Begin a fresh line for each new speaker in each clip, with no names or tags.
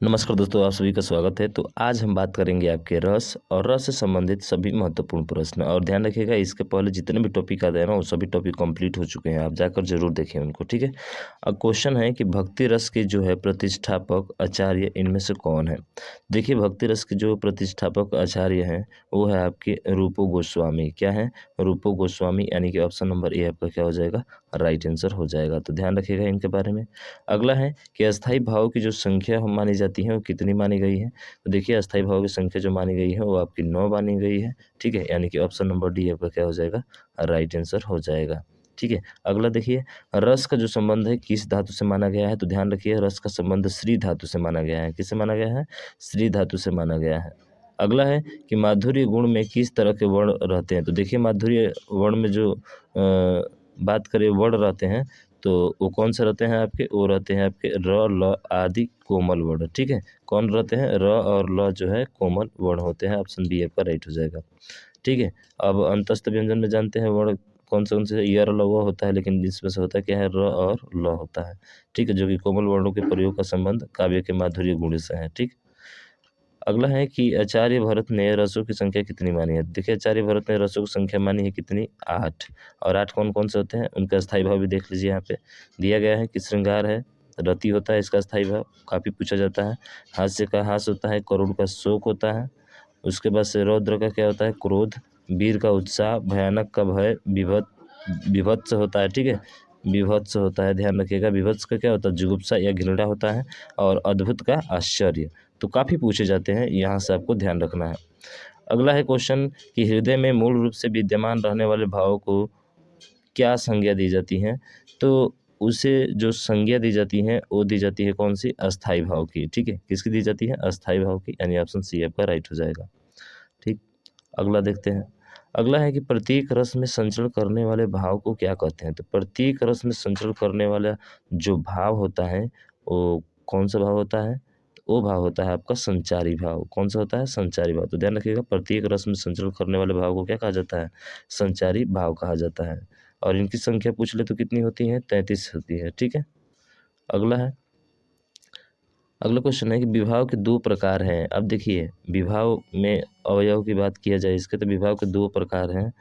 नमस्कार दोस्तों, आप सभी का स्वागत है। तो आज हम बात करेंगे आपके रस और रस से संबंधित सभी महत्वपूर्ण प्रश्न। और ध्यान रखिएगा, इसके पहले जितने भी टॉपिक आते हैं ना, वो सभी टॉपिक कंप्लीट हो चुके हैं। आप जाकर जरूर देखें उनको, ठीक है। अब क्वेश्चन है कि भक्ति रस के जो है प्रतिष्ठापक आचार्य इनमें से कौन है। देखिए, भक्ति रस के जो प्रतिष्ठापक आचार्य हैं वो है आपके रूपो गोस्वामी। क्या है? रूपो गोस्वामी, यानी कि ऑप्शन नंबर ए आपका क्या हो जाएगा? राइट आंसर हो जाएगा। तो ध्यान रखिएगा इनके बारे में। अगला है कि अस्थाई भाव की जो संख्या हम मानी जाती है वो कितनी मानी गई है। तो देखिए, अस्थाई भाव की संख्या जो मानी गई है वो आपकी 9 मानी गई है, ठीक है। यानी कि ऑप्शन नंबर डी आपका क्या हो जाएगा? राइट आंसर हो जाएगा, ठीक है। अगला देखिए, रस का जो संबंध है किस धातु से माना गया है। तो ध्यान रखिए, रस का संबंध श्री धातु से माना गया है। किससे माना गया है? श्री धातु से माना गया है। अगला है कि माधुर्य गुण में किस तरह के वर्ण रहते हैं। तो देखिए, माधुर्य वर्ण में जो बात करें वर्ण रहते हैं, तो वो कौन से रहते हैं आपके? वो रहते हैं आपके र, ल आदि कोमल वर्ण, ठीक है। कौन रहते हैं? र और ल जो है कोमल वर्ण होते हैं। ऑप्शन बी आपका राइट हो जाएगा, ठीक है। अब अंतस्थ व्यंजन में जानते हैं वर्ण कौन से य, र, ल, व होता है, लेकिन इसमें से होता क्या है? र और ल होता है, ठीक है, जो कि कोमल वर्णों के प्रयोग का संबंध काव्य के माधुर्य गुण से है, ठीक। अगला है कि आचार्य भरत ने रसों की संख्या कितनी मानी है। देखिए, आचार्य भरत ने रसों की संख्या मानी है कितनी? 8। और 8 कौन-कौन से होते हैं? उनका अस्थायी भाव भी देख लीजिए, यहाँ पे दिया गया है कि श्रृंगार है, रति होता है इसका अस्थायी भाव, काफ़ी पूछा जाता है। हास्य का हास होता है, करुण का शोक होता है। उसके बाद से रौद्र का क्या होता है? क्रोध। वीर का उत्साह, भयानक का भय, विभत्स होता है, ठीक है। विभत्स होता है, ध्यान रखिएगा। विभत्स का क्या होता है? जुगुप्सा या घृणा होता है। और अद्भुत का आश्चर्य। तो काफ़ी पूछे जाते हैं, यहाँ से आपको ध्यान रखना है। अगला है क्वेश्चन कि हृदय में मूल रूप से विद्यमान रहने वाले भावों को क्या संज्ञा दी जाती है। तो उसे जो संज्ञा दी जाती है वो दी जाती है कौन सी? अस्थाई भाव की, ठीक है। किसकी दी जाती है? अस्थाई भाव की, यानी ऑप्शन सी आपका राइट हो जाएगा, ठीक। अगला देखते हैं। अगला है कि प्रत्येक रस में संचरण करने वाले भाव को क्या कहते हैं। तो प्रत्येक रस में संचरण करने वाला जो भाव होता है वो कौन सा भाव होता है? तो वो भाव होता है आपका संचारी भाव। कौन सा होता है? संचारी भाव। तो ध्यान रखिएगा, प्रत्येक रस में संचरण करने वाले भाव को क्या कहा जाता है? संचारी भाव कहा जाता है। और इनकी संख्या पूछ ले तो कितनी होती है? 33 होती है, ठीक है। अगला है, अगला क्वेश्चन है कि विभाव के 2 प्रकार हैं। अब देखिए, विभाव में अवयव की बात किया जाए इसके, तो विभाव के 2 प्रकार हैं।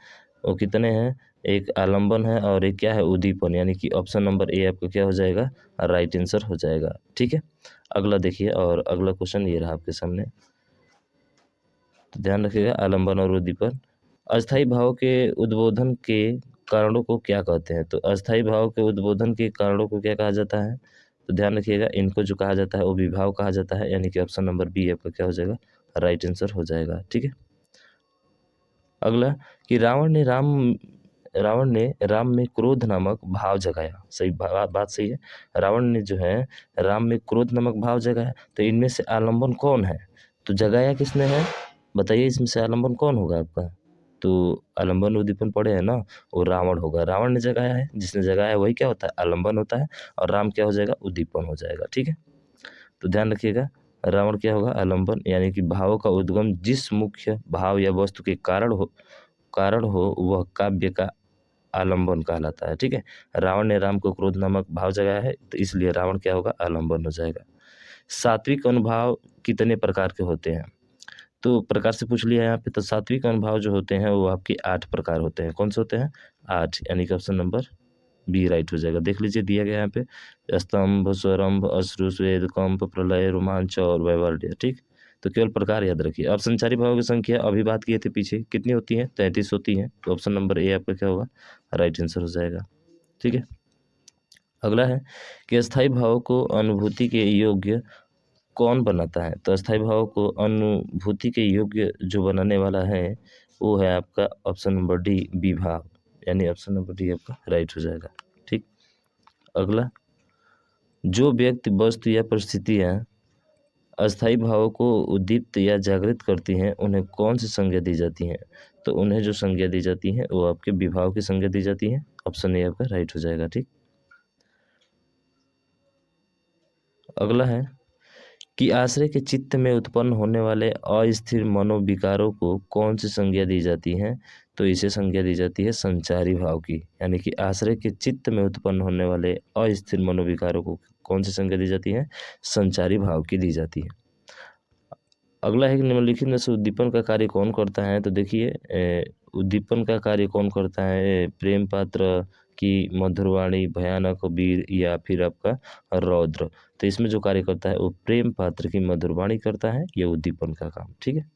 वो कितने हैं? एक आलंबन है और एक क्या है? उद्दीपन, यानी कि ऑप्शन नंबर ए आपका क्या हो जाएगा? राइट आंसर हो जाएगा, ठीक है। अगला देखिए, और अगला क्वेश्चन ये रहा आपके सामने। तो ध्यान रखिएगा, आलंबन और उद्दीपन। अस्थायी भाव के उद्बोधन के कारणों को क्या कहते हैं। तो अस्थायी भाव के उद्बोधन के कारणों को क्या कहा जाता है। तो ध्यान रखिएगा, इनको जो कहा जाता है वो विभाव कहा जाता है, यानी कि ऑप्शन नंबर बी आपका क्या हो जाएगा? राइट आंसर हो जाएगा, ठीक है। अगला कि रावण ने राम में क्रोध नामक भाव जगाया। सही बात सही है। रावण ने जो है राम में क्रोध नामक भाव जगाया। तो इनमें से आलंबन कौन है? तो जगाया किसने है? बताइए, इसमें से आलंबन कौन होगा आपका? तो आलंबन उद्दीपन पढ़े हैं ना, वो रावण होगा। रावण ने जगाया है, जिसने जगाया है वही क्या होता है? आलंबन होता है। और राम क्या हो जाएगा? उद्दीपन हो जाएगा, ठीक है। तो ध्यान रखिएगा, रावण क्या होगा? आलंबन, यानी कि भावों का उद्गम जिस मुख्य भाव या वस्तु के कारण हो वह काव्य का आलंबन कहलाता है, ठीक है। रावण ने राम को क्रोध नामक भाव जगाया है, तो इसलिए रावण क्या होगा? आलंबन हो जाएगा। सात्विक अनुभाव कितने प्रकार के होते हैं। तो प्रकार से पूछ लिया यहाँ पे। तो सात्विक अनुभाव जो होते हैं वो आपके 8 प्रकार होते हैं। कौन से होते हैं? 8, यानी कि ऑप्शन नंबर बी राइट हो जाएगा। देख लीजिए, दिया गया यहाँ पे स्तंभ, स्वरंभ, अश्रु, स्वेद, कंप, प्रलय, रोमांच और वैवर्ध्य, ठीक। तो केवल प्रकार याद रखिए। अब संचारी भावों की संख्या अभी बात किए थे पीछे, कितनी होती है? 33 होती है। तो ऑप्शन नंबर ए आपका क्या होगा? राइट आंसर हो जाएगा, ठीक है। अगला है कि अस्थायी भावों को अनुभूति के योग्य कौन बनाता है। तो अस्थायी भाव को अनुभूति के योग्य जो बनाने वाला है वो है आपका ऑप्शन नंबर डी, विभाव, यानी ऑप्शन नंबर डी आपका राइट हो जाएगा, ठीक। अगला, जो व्यक्ति, वस्तु या परिस्थितियाँ अस्थायी भावों को उद्दीप्त या जागृत करती हैं उन्हें कौन सी संज्ञा दी जाती हैं। तो उन्हें जो संज्ञा दी जाती है वो आपके विभाव की संज्ञा दी जाती है। ऑप्शन ए आपका राइट हो जाएगा, ठीक। अगला है कि आश्रय के चित्त में उत्पन्न होने वाले अस्थिर मनोविकारों को कौन सी संज्ञा दी जाती है। तो इसे संज्ञा दी जाती है संचारी भाव की, यानी कि आश्रय के चित्त में उत्पन्न होने वाले अस्थिर मनोविकारों को कौन सी संज्ञा दी जाती है? संचारी भाव की दी जाती है। अगला है कि निम्नलिखित में से उद्दीपन का कार्य कौन करता है? तो देखिए उद्दीपन का कार्य कौन करता है? प्रेम पात्र की मधुरवाणी, भयानक, वीर या फिर आपका रौद्र। तो इसमें जो कार्य करता है वो प्रेम पात्र की मधुरवाणी करता है, ये उद्दीपन का काम। ठीक है।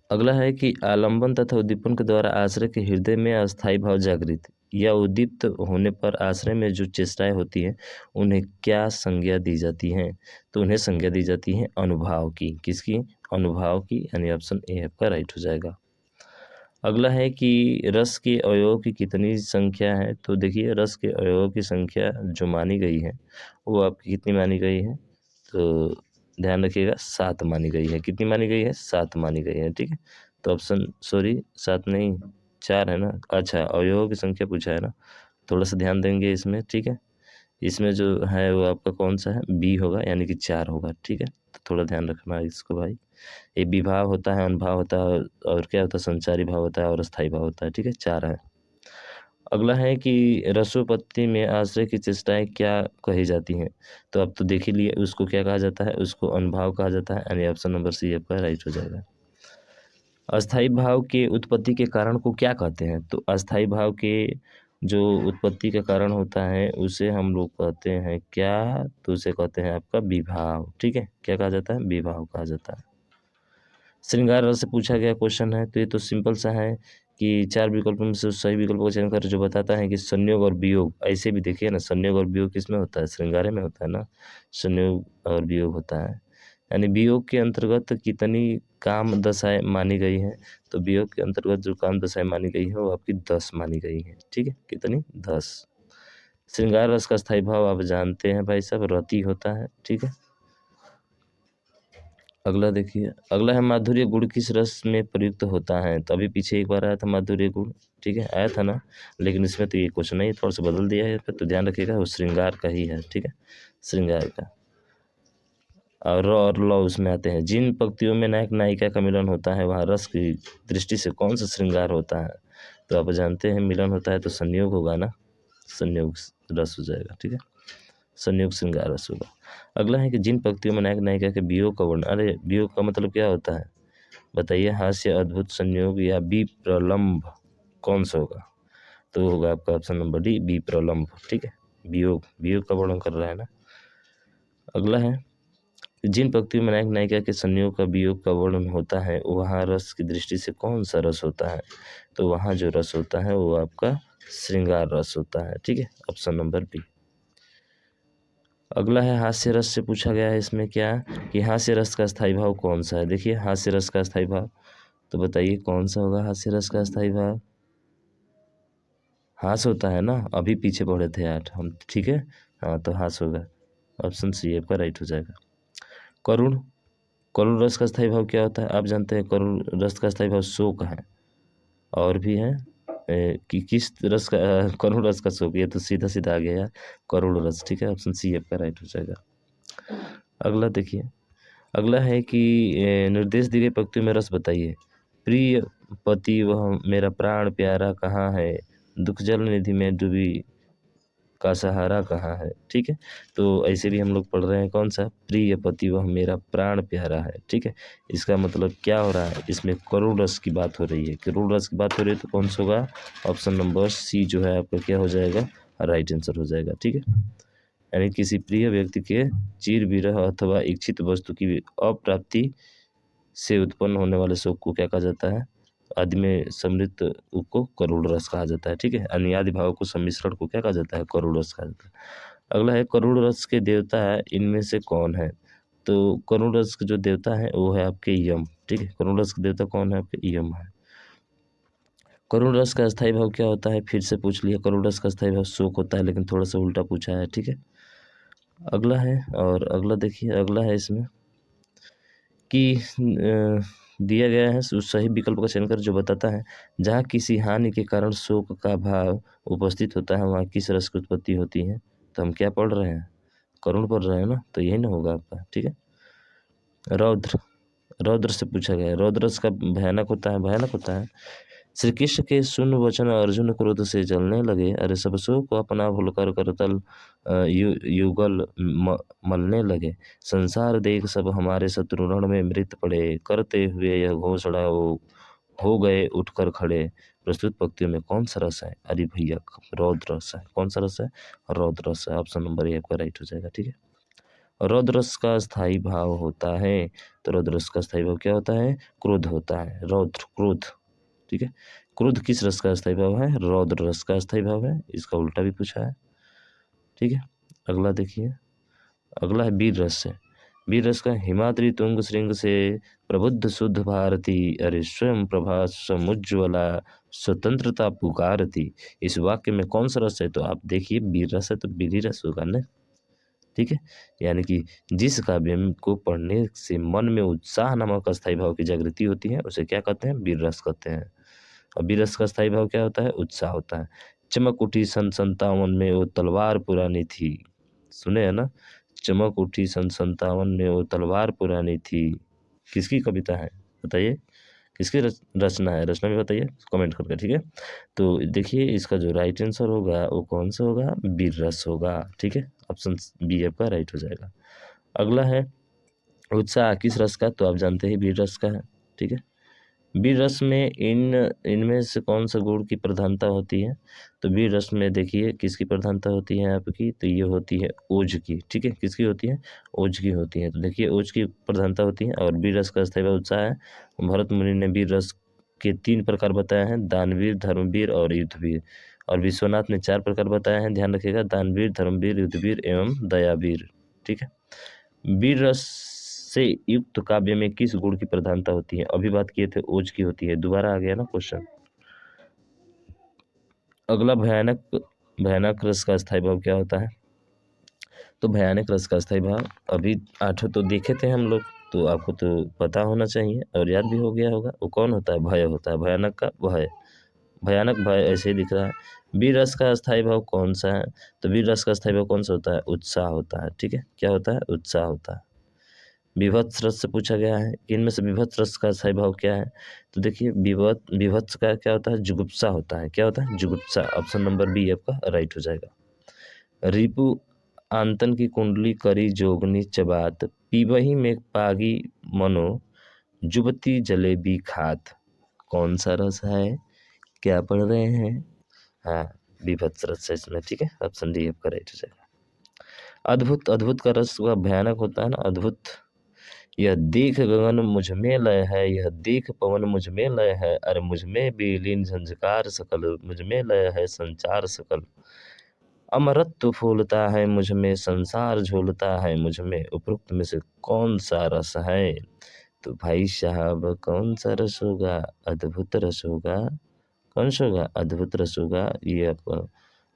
अगला है कि आलंबन तथा उद्दीपन के द्वारा आश्रय के हृदय में अस्थायी भाव जागृत या उद्दीप्त होने पर आश्रय में जो चेष्टाएं होती हैं उन्हें क्या संज्ञा दी जाती हैं? तो उन्हें संज्ञा दी जाती है अनुभाव की। किसकी? अनुभाव की, यानी ऑप्शन ए आपका राइट हो जाएगा। अगला है कि रस के अवयवों की कितनी संख्या है? तो देखिए रस के अवयवों की संख्या जो मानी गई है वो आपकी कितनी मानी गई है? तो ध्यान रखिएगा 7 मानी गई है। कितनी मानी गई है? 7 मानी गई है। ठीक है। तो ऑप्शन सॉरी 7 नहीं 4 है ना। अच्छा, अवयवों की संख्या पूछा है ना, थोड़ा सा ध्यान देंगे इसमें। ठीक है। इसमें जो है वो आपका कौन सा है? बी होगा, यानी कि 4 होगा। ठीक है। तो थोड़ा ध्यान रखना है इसको भाई। ये विभाव होता है, अनुभाव होता है और क्या होता है? संचारी भाव होता है और अस्थायी भाव होता है। ठीक है। 4 है। अगला है कि रसोपत्ति में आश्रय की चेष्टाएं क्या कही जाती हैं? तो अब तो देख ही लिए, उसको क्या कहा जाता है? उसको अनुभाव कहा जाता है, यानी ऑप्शन नंबर सी आपका राइट हो जाएगा। अस्थाई भाव के उत्पत्ति के कारण को क्या कहते हैं? तो अस्थाई भाव के जो उत्पत्ति का कारण होता है उसे हम लोग कहते हैं क्या? तो उसे कहते हैं आपका विभाव। ठीक है। क्या कहा जाता है? विभाव कहा जाता है। श्रृंगार रस से पूछा गया क्वेश्चन है, तो ये तो सिंपल सा है कि 4 विकल्पों में से सही विकल्प का चयन कर जो बताता है कि संयोग और वियोग। ऐसे भी देखिए ना, संयोग और वियोग किस में होता है? श्रृंगारे में होता है ना, संयोग और वियोग होता है। यानी वियोग के अंतर्गत कितनी काम दशाएं मानी गई हैं? तो वियोग के अंतर्गत जो काम दशाएं मानी गई है वो आपकी 10 मानी गई है। ठीक है। कितनी? 10। श्रृंगार रस का स्थायी भाव आप जानते हैं भाई साहब, रति होता है। ठीक है। अगला देखिए, अगला है माधुर्य गुण किस रस में प्रयुक्त होता है? तो अभी पीछे एक बार आया था माधुर्य गुण। ठीक है, आया था ना, लेकिन इसमें तो ये क्वेश्चन नहीं, थोड़ा सा बदल दिया है तो ध्यान रखिएगा, वो श्रृंगार का ही है। ठीक है, श्रृंगार का। और र और ल उसमें आते हैं। जिन पंक्तियों में नायक नायिका का मिलन होता है वहाँ रस की दृष्टि से कौन सा श्रृंगार होता है? तो आप जानते हैं मिलन होता है तो संयोग होगा ना, संयोग रस हो जाएगा। ठीक है, संयोग श्रृंगार रस होगा। अगला है कि जिन पंक्तियों में नायक नायिका के वियोग का वर्णन, अरे वियोग का मतलब क्या होता है बताइए? हास्य, अद्भुत, संयोग या विप्रलम्भ, कौन सा होगा? तो होगा आपका ऑप्शन नंबर डी, विप्रलम्भ। ठीक है, वियोग, वियोग का वर्णन कर रहा है ना। अगला है जिन पंक्तियों में नायक नायिका के संयोग का वियोग का वर्णन होता है वहाँ रस की दृष्टि से कौन सा रस होता है? तो वहाँ जो रस होता है वो आपका श्रृंगार रस होता है। ठीक है, ऑप्शन नंबर बी। अगला है हास्य रस से पूछा गया है इसमें क्या कि हास्य रस का स्थायी भाव कौन सा है? देखिए हास्य रस का स्थायी भाव, तो बताइए कौन सा होगा हास्य रस का स्थायी भाव? हास होता है ना, अभी पीछे पढ़े थे 8 हम। ठीक है, हाँ तो हास होगा, ऑप्शन सी आपका राइट हो जाएगा। करुण, करुण रस का स्थायी भाव क्या होता है? आप जानते हैं करुण रस का स्थायी भाव शोक है। और भी है कि किस रस का करुण रस का शोक, ये तो सीधा सीधा आ गया यार, करुण रस। ठीक है, ऑप्शन सी आपका राइट हो जाएगा। अगला देखिए, अगला है कि निर्देश दी गई पंक्तियों में रस बताइए। प्रिय पति वह मेरा प्राण प्यारा कहाँ है, दुख जल निधि में डूबी का सहारा कहाँ है। ठीक है, तो ऐसे भी हम लोग पढ़ रहे हैं कौन सा? प्रिय पति वह मेरा प्राण प्यारा है। ठीक है, इसका मतलब क्या हो रहा है? इसमें करुण रस की बात हो रही है। करुण रस की बात हो रही है तो कौन सा होगा? ऑप्शन नंबर सी जो है आपका क्या हो जाएगा? राइट आंसर हो जाएगा। ठीक है, यानी किसी प्रिय व्यक्ति के चिर विरह अथवा इच्छित वस्तु की अप्राप्ति से उत्पन्न होने वाले शोक को क्या कहा जाता है? आदि में सम्मिलित को करुण रस कहा जाता है। ठीक है, अन्यादि भाव को सम्मिश्रण को क्या कहा जाता है? करुण रस कहा जाता है। अगला है करुण रस के देवता है इनमें से कौन है? तो करुण रस के जो देवता है वो है आपके यम। ठीक है, करुण रस के देवता कौन है? आपके यम है। करुण रस का स्थायी भाव क्या होता है? फिर से पूछ लिया, करुण रस का स्थायी भाव शोक होता है, लेकिन थोड़ा सा उल्टा पूछा है। ठीक है, अगला है, और अगला देखिए, अगला है इसमें कि दिया गया है उस सही विकल्प का चयन कर जो बताता है जहाँ किसी हानि के कारण शोक का भाव उपस्थित होता है वहाँ किस रस की उत्पत्ति होती है? तो हम क्या पढ़ रहे हैं? करुण पढ़ रहे हैं ना, तो यही ना होगा आपका। ठीक है, रौद्र, रौद्र से पूछा गया है। रौद्र रस का भयानक होता है, भयानक होता है, श्री कृष्ण के सुन वचन अर्जुन क्रोध से जलने लगे। अरे सब सो को अपना भूलकर करतल युगल मलने लगे। संसार देख सब हमारे शत्रु रण में मृत पड़े। करते हुए यह घोषणा वो हो गए उठकर खड़े। प्रस्तुत पंक्तियों में कौन सा रस है? अरे भैया रौद्र रस है। कौन सा रस है? रौद्र रस है। ऑप्शन नंबर ए आपका राइट हो जाएगा। ठीक है, रौद्र रस का स्थायी भाव होता है। तो रौद्र रस का स्थायी भाव क्या होता है? क्रोध होता है। रौद्र क्रोध। ठीक है, क्रोध किस रस का स्थायी भाव है? रौद्र रस का स्थायी भाव है। इसका उल्टा भी पूछा है। ठीक है, अगला देखिए, अगला है वीर रस से। वीर रस का हिमाद्री तुंग श्रृंग से प्रबुद्ध शुद्ध भारती। अरे स्वयं प्रभा समुज्ज्वला स्वतंत्रता पुकारती। इस वाक्य में कौन सा रस है? तो आप देखिए वीर रस है तो वीर रस होगा ना। ठीक है, यानी कि जिस काव्य को पढ़ने से मन में उत्साह नामक अस्थायी भाव की जागृति होती है उसे क्या कहते हैं? वीर रस कहते हैं। और वीर रस का स्थायी भाव क्या होता है? उत्साह होता है। चमक उठी सन 57 में वो तलवार पुरानी थी। सुने है ना, चमक उठी सन 57 में वो तलवार पुरानी थी। किसकी कविता है बताइए? किसकी रचना है? रचना भी बताइए कमेंट करके। ठीक है, तो देखिए इसका जो राइट आंसर होगा वो कौन सा होगा? वीर रस होगा। ठीक है, ऑप्शन बी आपका राइट हो जाएगा। अगला है उत्साह किस रस का? तो आप जानते हैं वीर रस का है। ठीक है, वीर रस में इनमें से कौन सा गुण की प्रधानता होती है? तो वीर रस में देखिए किसकी प्रधानता होती है आपकी? तो ये होती है ओज की। ठीक है, किसकी होती है? ओज की होती है। तो देखिए ओज की प्रधानता होती है। और वीर रस का स्थायी भाव उत्साह है। भरत मुनि ने वीर रस के 3 प्रकार बताए हैं, दानवीर, धर्मवीर और युद्धवीर। और विश्वनाथ ने 4 प्रकार बताए हैं, ध्यान रखिएगा, दानवीर, धर्मवीर, युद्धवीर एवं दयावीर। ठीक है, वीर रस से युक्त काव्य में किस गुण की प्रधानता होती है? अभी बात किए थे ओज की होती है। दोबारा आ गया ना क्वेश्चन। अगला भयानक रस का स्थायी भाव क्या होता है? तो भयानक रस का स्थायी भाव अभी 8 तो देखे थे हम लोग, तो आपको तो पता होना चाहिए और याद भी हो गया होगा। वो कौन होता है? भय होता है। भयानक का भय, भयानक भय ऐसे ही दिख रहा है। वीर रस का स्थायी भाव कौन सा है? तो वीर रस का स्थायी भाव कौन सा होता है? उत्साह होता है। ठीक है, क्या होता है? उत्साह होता है। विभत्स रस से पूछा गया है कि इनमें से विभत्स रस का सही भाव क्या है? तो देखिए विभत्स का क्या होता है? जुगुप्सा होता है। क्या होता है? जुगुप्सा। ऑप्शन नंबर बी आपका राइट हो जाएगा। रिपु आंतन की कुंडली करी जोगनी चबात। पीबही में पागी मनो जुबती जलेबी खात। कौन सा रस है? क्या पढ़ रहे हैं? हाँ, विभत्स रस है इसमें। ठीक है, ऑप्शन डी आपका राइट हो जाएगा। अद्भुत, अद्भुत का रस वह भयानक होता है ना, अद्भुत। यह देख गगन मुझ में लय है, यह देख पवन मुझ में लय है। अरे मुझ में बेलीन झंझकार सकल, मुझ में लय है संचार सकल। अमरत्व फूलता है मुझ में, संसार झूलता है मुझ में। उपरोक्त में से कौन सा रस है? तो भाई साहब कौन सा रस होगा? अद्भुत रस होगा। कौन सा होगा? अद्भुत रस होगा। ये आपका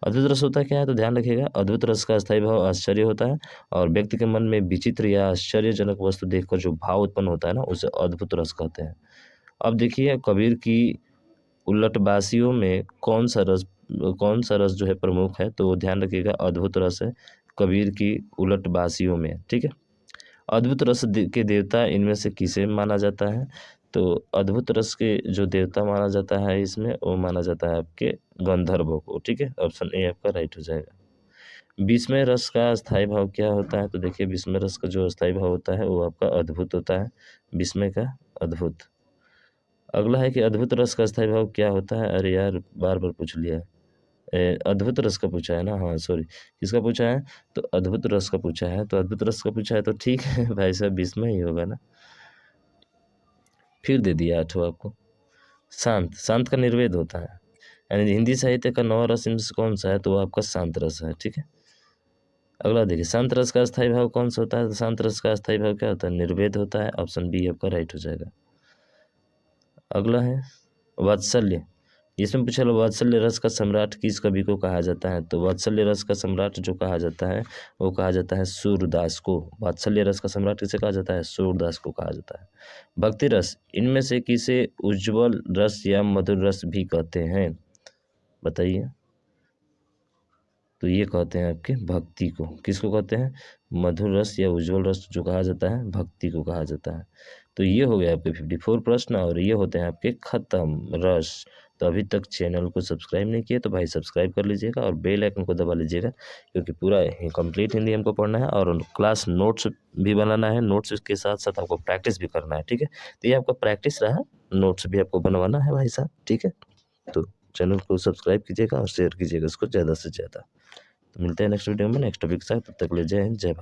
अद्भुत रस होता क्या है? तो ध्यान रखिएगा, अद्भुत रस का स्थायी भाव आश्चर्य होता है। और व्यक्ति के मन में विचित्र या आश्चर्यजनक वस्तु देखकर जो भाव उत्पन्न होता है ना, उसे अद्भुत रस कहते हैं। अब देखिए कबीर की उलटबासियों में कौन सा रस जो है प्रमुख है? तो ध्यान रखिएगा अद्भुत रस है कबीर की उलटबासियों में। ठीक है, अद्भुत रस के देवता इनमें से किसे माना जाता है? तो अद्भुत रस के जो देवता माना जाता है इसमें, वो माना जाता है आपके गंधर्वों को। ठीक है, ऑप्शन ए आपका राइट हो जाएगा। विस्मय रस का स्थायी भाव क्या होता है? तो देखिए विस्मय रस का जो स्थायी भाव होता है वो आपका अद्भुत होता है। विस्मय का अद्भुत। अगला है कि अद्भुत रस का स्थायी भाव क्या होता है? अरे यार बार बार पूछ लिया। अद्भुत रस का पूछा है ना? हाँ सॉरी, किसका पूछा है? तो अद्भुत रस का पूछा है। तो अद्भुत रस का पूछा है तो ठीक है भाई साहब, विस्मय ही होगा ना। फिर दे दिया 8 आपको। शांत, शांत का निर्वेद होता है। यानी हिंदी साहित्य का 9 रस इनमें से कौन सा है? तो वो आपका शांत रस है। ठीक है, अगला देखिए शांत रस का स्थायी भाव कौन सा होता है? तो शांत रस का स्थायी भाव क्या होता है? निर्वेद होता है। ऑप्शन बी आपका राइट हो जाएगा। अगला है वात्सल्य। इसमें पूछा लो वात्सल्य रस का सम्राट किस कवि को कहा जाता है? तो वात्सल्य रस का सम्राट जो कहा जाता है वो कहा जाता है सूरदास को। वात्सल्य रस का सम्राट किसे कहा जाता है? सूरदास को कहा जाता है। भक्ति रस इनमें से किसे उज्ज्वल रस या मधुर रस भी कहते हैं? बताइए। तो ये कहते हैं आपके भक्ति को। किसको कहते हैं? मधुर रस या उज्ज्वल रस जो कहा जाता है भक्ति को कहा जाता है। तो ये हो गया आपके 54 प्रश्न और ये होते हैं आपके खत्म। रस तो अभी तक चैनल को सब्सक्राइब नहीं किए तो भाई सब्सक्राइब कर लीजिएगा और बेल आइकन को दबा लीजिएगा, क्योंकि पूरा कंप्लीट हिंदी हमको पढ़ना है और क्लास नोट्स भी बनाना है। नोट्स के साथ साथ आपको प्रैक्टिस भी करना है, ठीक है। तो ये आपका प्रैक्टिस रहा, नोट्स भी आपको बनवाना है भाई साहब, ठीक है। तो चैनल को सब्सक्राइब कीजिएगा और शेयर कीजिएगा इसको ज़्यादा से ज़्यादा। तो मिलते हैं नेक्स्ट वीडियो में नेक्स्ट टॉपिक के साथ, तब तक ले जय हिंद जय भारत।